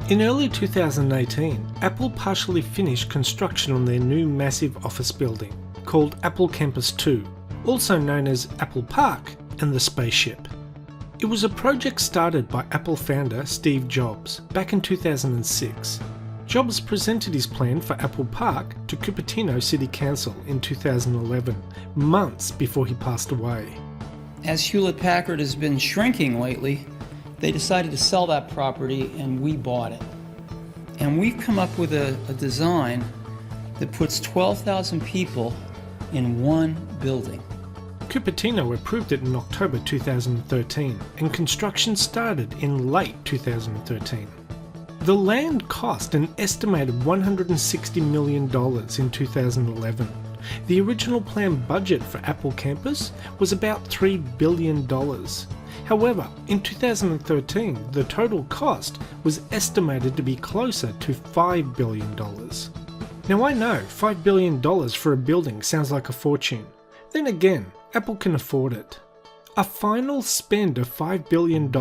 In early 2018, Apple partially finished construction on their new massive office building, called Apple Campus 2, also known as Apple Park and the Spaceship. It was a project started by Apple founder Steve Jobs back in 2006. Jobs presented his plan for Apple Park to Cupertino City Council in 2011, months before he passed away. As Hewlett-Packard has been shrinking lately, they decided to sell that property and we bought it. And we've come up with a design that puts 12,000 people in one building. Cupertino approved it in October 2013 and construction started in late 2013. The land cost an estimated $160 million in 2011. The original planned budget for Apple Campus was about $3 billion. However, in 2013, the total cost was estimated to be closer to $5 billion. Now I know $5 billion for a building sounds like a fortune. Then again, Apple can afford it. A final spend of $5 billion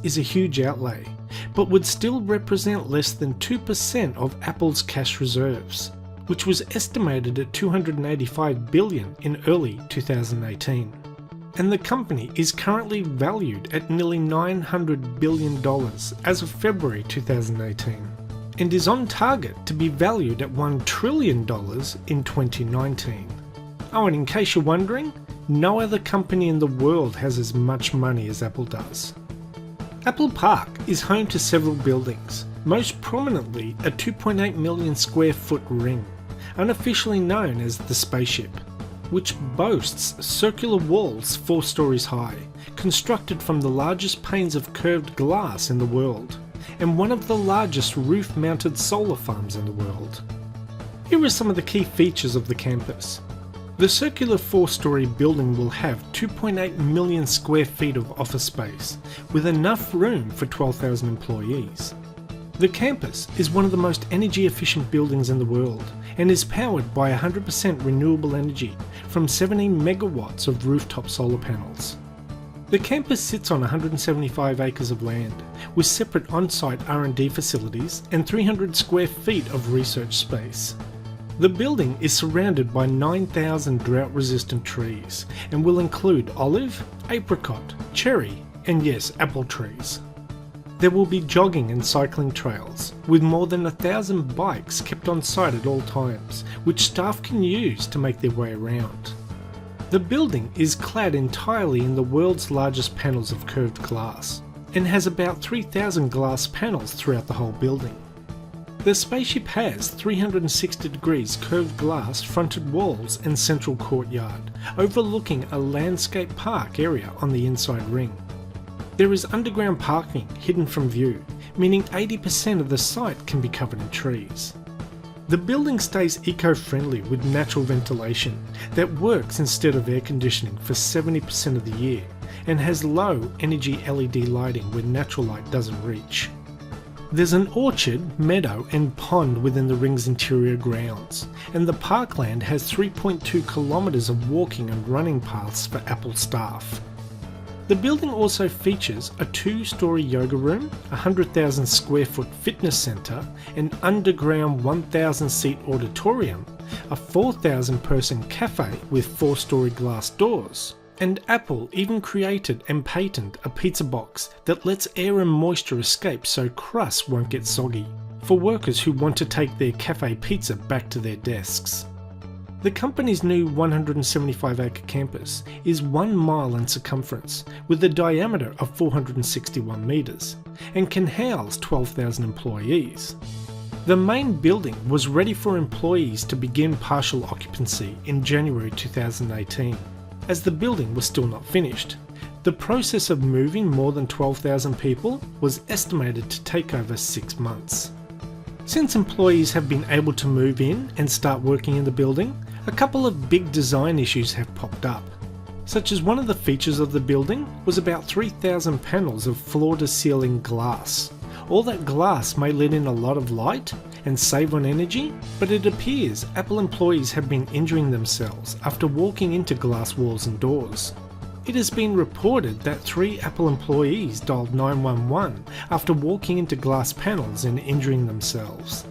is a huge outlay, but would still represent less than 2% of Apple's cash reserves, which was estimated at $285 billion in early 2018. And the company is currently valued at nearly $900 billion as of February 2018, and is on target to be valued at $1 trillion in 2019. Oh, and in case you're wondering, no other company in the world has as much money as Apple does. Apple Park is home to several buildings, most prominently a 2.8 million square foot ring, unofficially known as the Spaceship, which boasts circular walls 4 stories high, constructed from the largest panes of curved glass in the world, and one of the largest roof-mounted solar farms in the world. Here are some of the key features of the campus. The circular 4-story building will have 2.8 million square feet of office space, with enough room for 12,000 employees. The campus is one of the most energy efficient buildings in the world and is powered by 100% renewable energy from 17 megawatts of rooftop solar panels. The campus sits on 175 acres of land, with separate on-site R&D facilities and 300 square feet of research space. The building is surrounded by 9,000 drought-resistant trees and will include olive, apricot, cherry, and yes, apple trees. There will be jogging and cycling trails, with more than 1,000 bikes kept on site at all times, which staff can use to make their way around. The building is clad entirely in the world's largest panels of curved glass, and has about 3,000 glass panels throughout the whole building. The Spaceship has 360 degrees curved glass fronted walls and central courtyard, overlooking a landscape park area on the inside ring. There is underground parking hidden from view, meaning 80% of the site can be covered in trees. The building stays eco-friendly with natural ventilation that works instead of air conditioning for 70% of the year, and has low energy LED lighting where natural light doesn't reach. There's an orchard, meadow and pond within the ring's interior grounds, and the parkland has 3.2 kilometers of walking and running paths for Apple staff. The building also features a 2-story yoga room, a 100,000 square foot fitness centre, an underground 1,000 seat auditorium, a 4,000 person cafe with 4-story glass doors, and Apple even created and patented a pizza box that lets air and moisture escape so crusts won't get soggy, for workers who want to take their cafe pizza back to their desks. The company's new 175-acre campus is 1 mile in circumference, with a diameter of 461 metres, and can house 12,000 employees. The main building was ready for employees to begin partial occupancy in January 2018, as the building was still not finished. The process of moving more than 12,000 people was estimated to take over 6 months. Since employees have been able to move in and start working in the building, a couple of big design issues have popped up, such as one of the features of the building was about 3,000 panels of floor-to-ceiling glass. All that glass may let in a lot of light and save on energy, but it appears Apple employees have been injuring themselves after walking into glass walls and doors. It has been reported that 3 Apple employees dialed 911 after walking into glass panels and injuring themselves.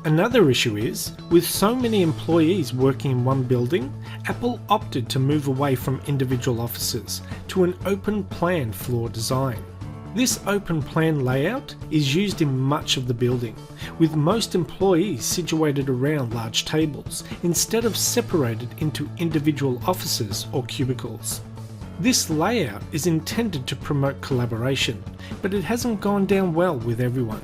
Another issue is, with so many employees working in one building, Apple opted to move away from individual offices to an open plan floor design. This open plan layout is used in much of the building, with most employees situated around large tables instead of separated into individual offices or cubicles. This layout is intended to promote collaboration, but it hasn't gone down well with everyone.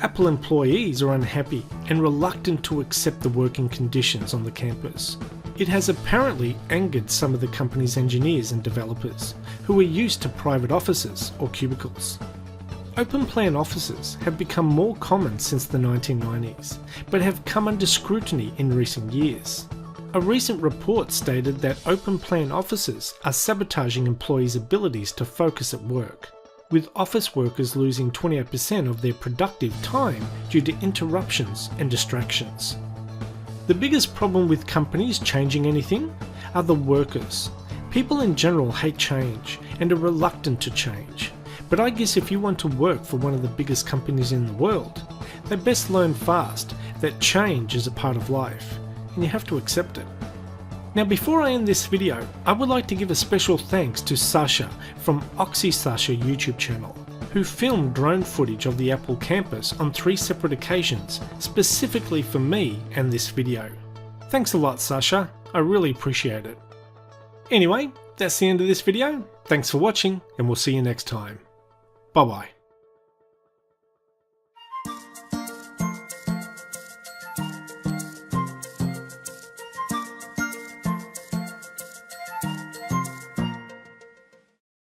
Apple employees are unhappy and reluctant to accept the working conditions on the campus. It has apparently angered some of the company's engineers and developers, who are used to private offices or cubicles. Open plan offices have become more common since the 1990s, but have come under scrutiny in recent years. A recent report stated that open plan offices are sabotaging employees' abilities to focus at work, with office workers losing 28% of their productive time due to interruptions and distractions. The biggest problem with companies changing anything are the workers. People in general hate change and are reluctant to change, but I guess if you want to work for one of the biggest companies in the world, they best learn fast that change is a part of life, and you have to accept it. Now, before I end this video, I would like to give a special thanks to Sasha from OxySasha YouTube channel, who filmed drone footage of the Apple campus on 3 separate occasions, specifically for me and this video. Thanks a lot, Sasha, I really appreciate it. Anyway, that's the end of this video. Thanks for watching, and we'll see you next time. Bye bye.